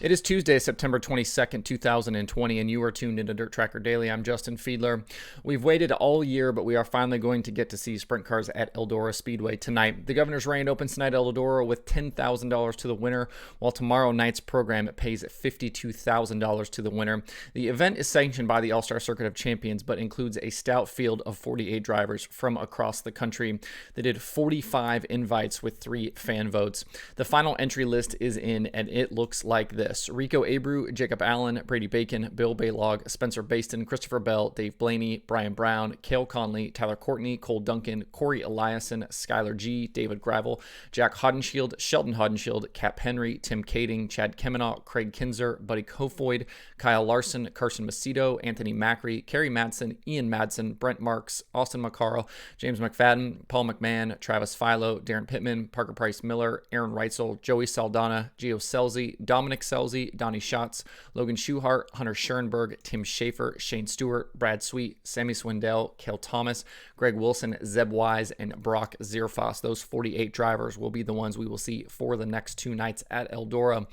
It is Tuesday, September 22nd, 2020, and you are tuned into DIRTRACKR Daily. I'm Justin Fiedler. We've waited all year, but we are finally going to get to see sprint cars at Eldora Speedway tonight. The Governor's Reign opens tonight at Eldora with $10,000 to the winner, while tomorrow night's program pays $52,000 to the winner. The event is sanctioned by the All-Star Circuit of Champions, but includes a stout field of 48 drivers from across the country. They did 45 invites with 3 fan votes. The final entry list is in, and it looks like this. Rico Abreu, Jacob Allen, Brady Bacon, Bill Baylog, Spencer Baston, Christopher Bell, Dave Blaney, Brian Brown, Cale Conley, Tyler Courtney, Cole Duncan, Corey Eliason, Skylar G, David Gravel, Jack Hodenshield, Sheldon Hodenshield, Cap Henry, Tim Kading, Chad Kemenaugh, Craig Kinzer, Buddy Kofoid, Kyle Larson, Carson Macedo, Anthony Macri, Kerry Madsen, Ian Madsen, Brent Marks, Austin McCarl, James McFadden, Paul McMahon, Travis Philo, Darren Pittman, Parker Price Miller, Aaron Reitzel, Joey Saldana, Gio Selzy, Dominic Selzy, Donnie Schatz, Logan Schuchart, Hunter Schoenberg, Tim Schaefer, Shane Stewart, Brad Sweet, Sammy Swindell, Cale Thomas, Greg Wilson, Zeb Wise, and Brock Zierfoss. Those 48 drivers will be the ones we will see for the next 2 nights at Eldora.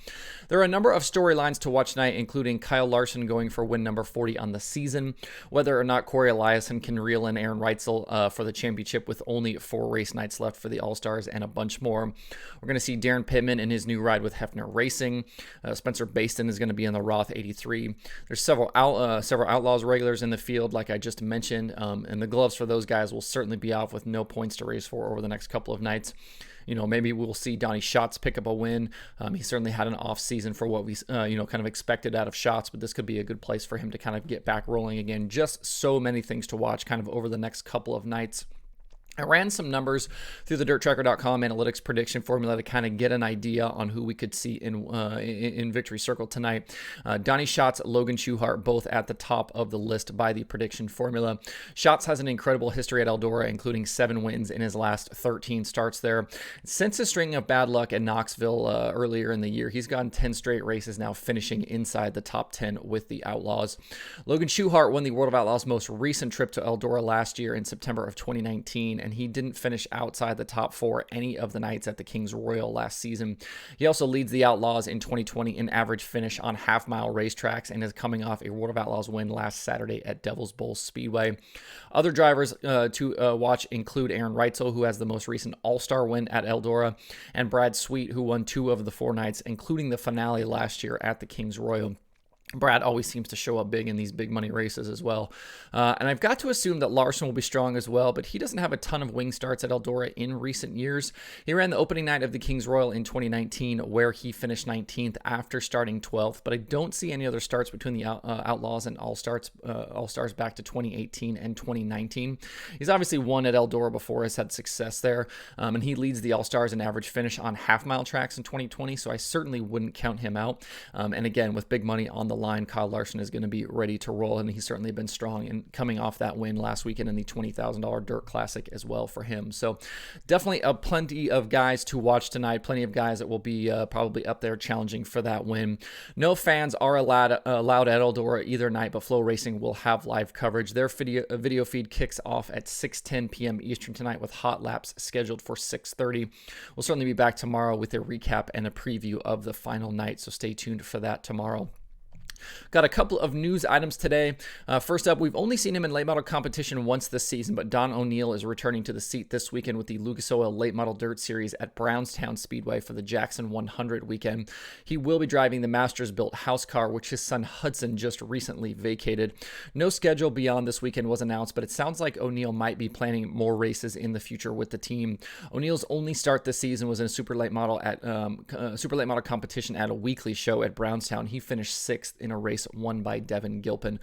There are a number of storylines to watch tonight, including Kyle Larson going for win number 40 on the season, whether or not Corey Eliason can reel in Aaron Reitzel for the championship with only 4 race nights left for the All-Stars, and a bunch more. We're going to see Darren Pittman in his new ride with Hefner Racing. Spencer Baston is going to be in the Roth 83. There's several Outlaws regulars in the field, like I just mentioned, and the gloves for those guys will certainly be off with no points to race for over the next couple of nights. Maybe we'll see Donnie Schatz pick up a win. He certainly had an off season for what we, kind of expected out of Schatz, but this could be a good place for him to kind of get back rolling again. Just so many things to watch kind of over the next couple of nights. I ran some numbers through the DIRTRACKR.com analytics prediction formula to kind of get an idea on who we could see in Victory Circle tonight. Donnie Schatz, Logan Schuchart, both at the top of the list by the prediction formula. Schatz has an incredible history at Eldora, including 7 wins in his last 13 starts there. Since a string of bad luck at Knoxville earlier in the year, he's gone 10 straight races now, finishing inside the top 10 with the Outlaws. Logan Schuchart won the World of Outlaws' most recent trip to Eldora last year in September of 2019, and he didn't finish outside the top 4 any of the nights at the Kings Royal last season. He also leads the Outlaws in 2020 in average finish on half-mile racetracks and is coming off a World of Outlaws win last Saturday at Devil's Bowl Speedway. Other drivers to watch include Aaron Reitzel, who has the most recent All-Star win at Eldora, and Brad Sweet, who won 2 of the 4 nights, including the finale last year at the Kings Royal. Brad always seems to show up big in these big money races as well. And I've got to assume that Larson will be strong as well, but he doesn't have a ton of wing starts at Eldora in recent years. He ran the opening night of the Kings Royal in 2019, where he finished 19th after starting 12th, but I don't see any other starts between the Outlaws and All-Stars back to 2018 and 2019. He's obviously won at Eldora before, has had success there, and he leads the All-Stars in average finish on half-mile tracks in 2020, so I certainly wouldn't count him out. And again, with big money on the line, Kyle Larson is going to be ready to roll, and he's certainly been strong in coming off that win last weekend in the $20,000 Dirt Classic as well for him. So definitely plenty of guys to watch tonight, plenty of guys that will be probably up there challenging for that win. No fans are allowed at Eldora either night, but Flow Racing will have live coverage. Their video feed kicks off at 6:10 p.m. Eastern tonight, with hot laps scheduled for 6:30. We'll certainly be back tomorrow with a recap and a preview of the final night, so stay tuned for that tomorrow. Got a couple of news items today. First up, we've only seen him in late model competition once this season, but Don O'Neill is returning to the seat this weekend with the Lucas Oil Late Model Dirt Series at Brownstown Speedway for the Jackson 100 weekend. He will be driving the Masters-built house car, which his son Hudson just recently vacated. No schedule beyond this weekend was announced, but it sounds like O'Neill might be planning more races in the future with the team. O'Neill's only start this season was in a super late model competition at a weekly show at Brownstown. He finished 6th in a race won by Devin Gilpin.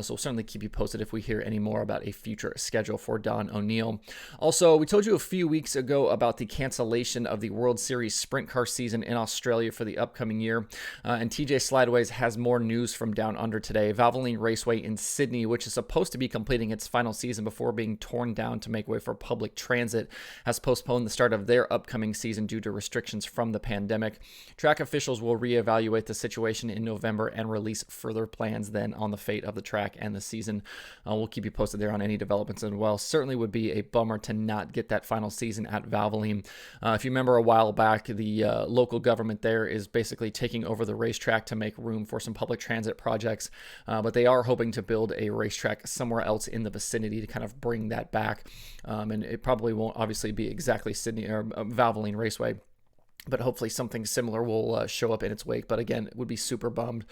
So we'll certainly keep you posted if we hear any more about a future schedule for Don O'Neill. Also, we told you a few weeks ago about the cancellation of the World Series sprint car season in Australia for the upcoming year. And TJ Slideways has more news from down under today. Valvoline Raceway in Sydney, which is supposed to be completing its final season before being torn down to make way for public transit, has postponed the start of their upcoming season due to restrictions from the pandemic. Track officials will reevaluate the situation in November and release release further plans then on the fate of the track and the season. We'll keep you posted there on any developments as well. Certainly would be a bummer to not get that final season at Valvoline. If you remember a while back, the local government there is basically taking over the racetrack to make room for some public transit projects, but they are hoping to build a racetrack somewhere else in the vicinity to kind of bring that back. And it probably won't obviously be exactly Sydney or Valvoline Raceway, but hopefully something similar will show up in its wake. But again, would be super bummed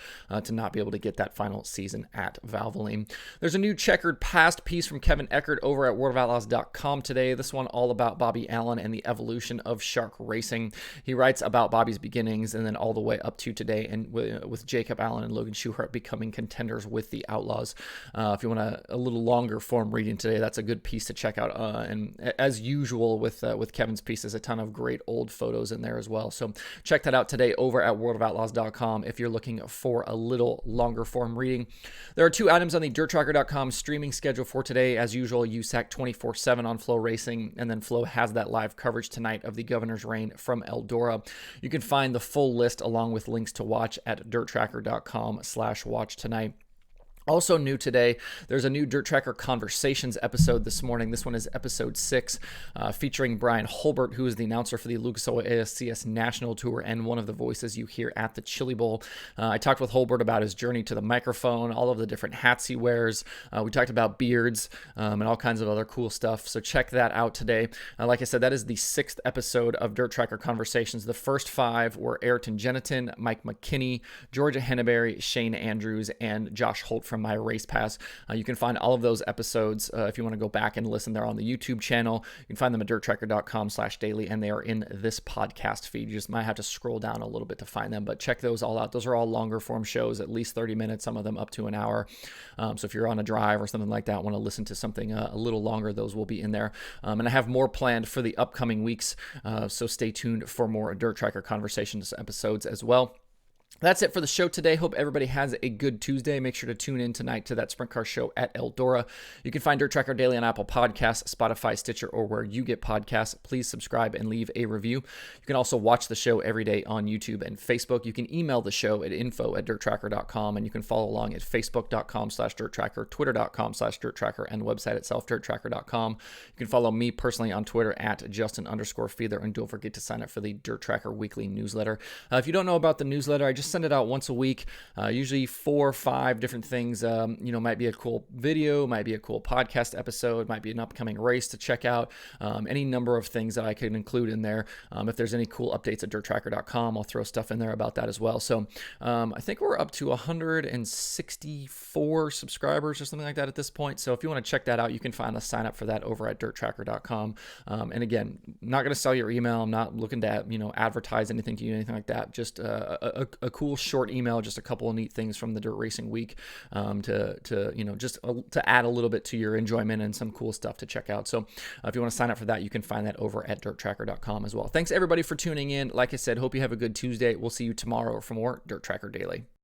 to not be able to get that final season at Valvoline. There's a new checkered past piece from Kevin Eckert over at worldofoutlaws.com today. This one all about Bobby Allen and the evolution of shark racing. He writes about Bobby's beginnings and then all the way up to today, and with Jacob Allen and Logan Schuchart becoming contenders with the Outlaws. If you want a little longer form reading today, that's a good piece to check out. And as usual with Kevin's piece, there's a ton of great old photos in there as well. So check that out today over at worldofoutlaws.com if you're looking for a little longer form reading. There are 2 items on the DIRTRACKR.com streaming schedule for today. As usual, USAC 24/7 on Flow Racing, and then Flow has that live coverage tonight of the Governor's Reign from Eldora. You can find the full list along with links to watch at DIRTRACKR.com/watch tonight. Also new today, there's a new Dirt Tracker Conversations episode this morning. This one is episode 6, featuring Brian Holbert, who is the announcer for the Lucas Oil ASCS National Tour and one of the voices you hear at the Chili Bowl. I talked with Holbert about his journey to the microphone, all of the different hats he wears. We talked about beards and all kinds of other cool stuff. So check that out today. Like I said, that is the 6th episode of Dirt Tracker Conversations. The first 5 were Ayrton Jeniton, Mike McKinney, Georgia Henneberry, Shane Andrews, and Josh Holt from My Race Pass. You can find all of those episodes if you want to go back and listen. They're on the YouTube channel. You can find them at DIRTRACKR.com/daily, and they are in this podcast feed. You just might have to scroll down a little bit to find them, but check those all out. Those are all longer form shows, at least 30 minutes, some of them up to an hour. So if you're on a drive or something like that, want to listen to something a little longer, those will be in there. And I have more planned for the upcoming weeks, so stay tuned for more Dirt Tracker Conversations episodes as well. That's it for the show today. Hope everybody has a good Tuesday. Make sure to tune in tonight to that Sprint Car Show at Eldora. You can find Dirt Tracker Daily on Apple Podcasts, Spotify, Stitcher, or where you get podcasts. Please subscribe and leave a review. You can also watch the show every day on YouTube and Facebook. You can email the show at info@dirttracker.com, and you can follow along at facebook.com/dirttracker, twitter.com/dirttracker, and the website itself, dirttracker.com. You can follow me personally on Twitter at Justin_Fiedler, and don't forget to sign up for the Dirt Tracker weekly newsletter. If you don't know about the newsletter, I just send it out once a week, usually 4 or 5 different things. Might be a cool video, might be a cool podcast episode, might be an upcoming race to check out, any number of things that I can include in there. If there's any cool updates at dirttracker.com, I'll throw stuff in there about that as well. So I think we're up to 164 subscribers or something like that at this point. So if you want to check that out, you can find a sign up for that over at dirttracker.com. And again, not going to sell your email. I'm not looking to advertise anything to you, anything like that. Just a cool short email, just a couple of neat things from the Dirt Racing Week to add a little bit to your enjoyment and some cool stuff to check out. So if you want to sign up for that, you can find that over at dirttracker.com as well. Thanks everybody for tuning in. Like I said, hope you have a good Tuesday. We'll see you tomorrow for more Dirt Tracker Daily.